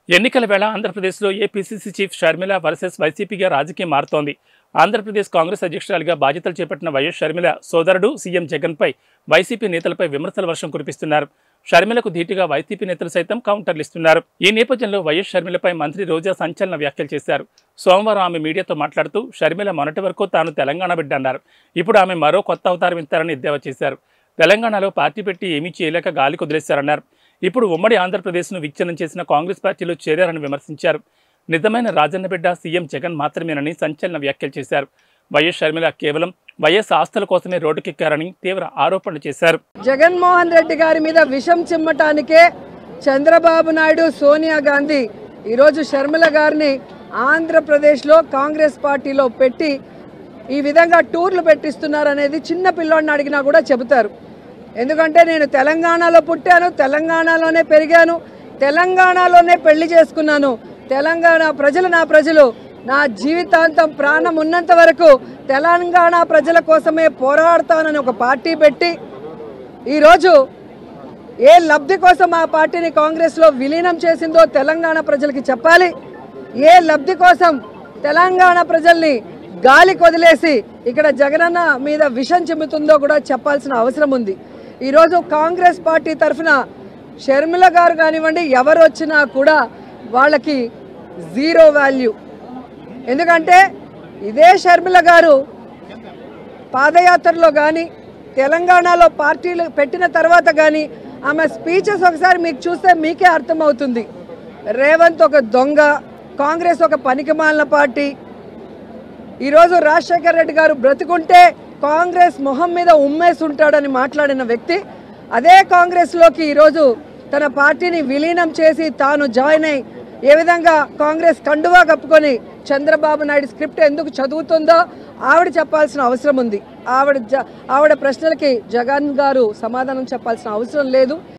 ఎన్నికల వేళ ఆంధ్రప్రదేశ్లో ఏపీసీసీ చీఫ్ షర్మిల వర్సెస్ వైసీపీగా రాజకీయం మారుతోంది. ఆంధ్రప్రదేశ్ కాంగ్రెస్ అధ్యక్షురాలిగా బాధ్యతలు చేపట్టిన వైఎస్ షర్మిల సోదరుడు సీఎం జగన్పై వైసీపీ నేతలపై విమర్శల వర్షం కురిపిస్తున్నారు. షర్మిలకు ధీటుగా వైసీపీ నేతలు సైతం కౌంటర్లు ఇస్తున్నారు. ఈ నేపథ్యంలో వైఎస్ షర్మిలపై మంత్రి రోజా సంచలన వ్యాఖ్యలు చేశారు. సోమవారం ఆమె మీడియాతో మాట్లాడుతూ షర్మిల మొన్నటి వరకు తాను తెలంగాణ బిడ్డ అన్నారు. ఇప్పుడు ఆమె మరో కొత్త అవతారం ఇస్తారని ఎద్దేవా చేశారు. తెలంగాణలో పార్టీ పెట్టి ఏమీ చేయలేక గాలి కుదిలేశారన్నారు. ఇప్పుడు ఉమ్మడి ఆంధ్రప్రదేశ్ను విచ్ఛిన్నం చేసిన కాంగ్రెస్ పార్టీలో చేరారని విమర్శించారు. నిజమైన రాజన్న బిడ్డ సీఎం జగన్ మాత్రమేనని సంచలన వ్యాఖ్యలు చేశారు. వైఎస్ షర్మిల కేవలం వైఎస్ ఆస్తుల కోసమే రోడ్డుకెక్కారని తీవ్ర ఆరోపణలు చేశారు. జగన్మోహన్ రెడ్డి గారి మీద విషం చిమ్మటానికే చంద్రబాబు నాయుడు, సోనియా గాంధీ ఈరోజు షర్మిల గారిని ఆంధ్రప్రదేశ్లో కాంగ్రెస్ పార్టీలో పెట్టి ఈ విధంగా టూర్లు పెట్టిస్తున్నారనేది చిన్న పిల్లోడిని అడిగినా కూడా చెబుతారు. ఎందుకంటే నేను తెలంగాణలో పుట్టాను, తెలంగాణలోనే పెరిగాను, తెలంగాణలోనే పెళ్లి చేసుకున్నాను. తెలంగాణ ప్రజలు నా ప్రజలు. నా జీవితాంతం ప్రాణం ఉన్నంత వరకు తెలంగాణ ప్రజల కోసమే పోరాడతానని ఒక పార్టీ పెట్టి ఈరోజు ఏ లబ్ధి కోసం ఆ పార్టీని కాంగ్రెస్లో విలీనం చేసిందో తెలంగాణ ప్రజలకి చెప్పాలి. ఏ లబ్ధి కోసం తెలంగాణ ప్రజల్ని గాలి కొదిలేసి ఇక్కడ జగనన్న మీద విషం చిమ్ముతుందో కూడా చెప్పాల్సిన అవసరం ఉంది. ఈరోజు కాంగ్రెస్ పార్టీ తరఫున షర్మిల గారు కానివ్వండి, ఎవరు వచ్చినా కూడా వాళ్ళకి జీరో వాల్యూ. ఎందుకంటే ఇదే షర్మిల గారు పాదయాత్రలో కానీ తెలంగాణలో పార్టీలు పెట్టిన తర్వాత కానీ ఆమె స్పీచెస్ ఒకసారి మీకు చూస్తే మీకే అర్థమవుతుంది. రేవంత్ ఒక దొంగ, కాంగ్రెస్ ఒక పనికిమాలిన పార్టీ. ఈరోజు రాజశేఖర్ రెడ్డి గారు బ్రతికుంటే కాంగ్రెస్ మొహం మీద ఉమ్మేసి ఉంటాడని మాట్లాడిన వ్యక్తి అదే కాంగ్రెస్లోకి ఈరోజు తన పార్టీని విలీనం చేసి తాను జాయిన్ అయ్యి ఏ విధంగా కాంగ్రెస్ కండువా కప్పుకొని చంద్రబాబు నాయుడు స్క్రిప్ట్ ఎందుకు చదువుతుందో ఆవిడ చెప్పాల్సిన అవసరం ఉంది. ఆవిడ ప్రశ్నలకి జగన్ గారు సమాధానం చెప్పాల్సిన అవసరం లేదు.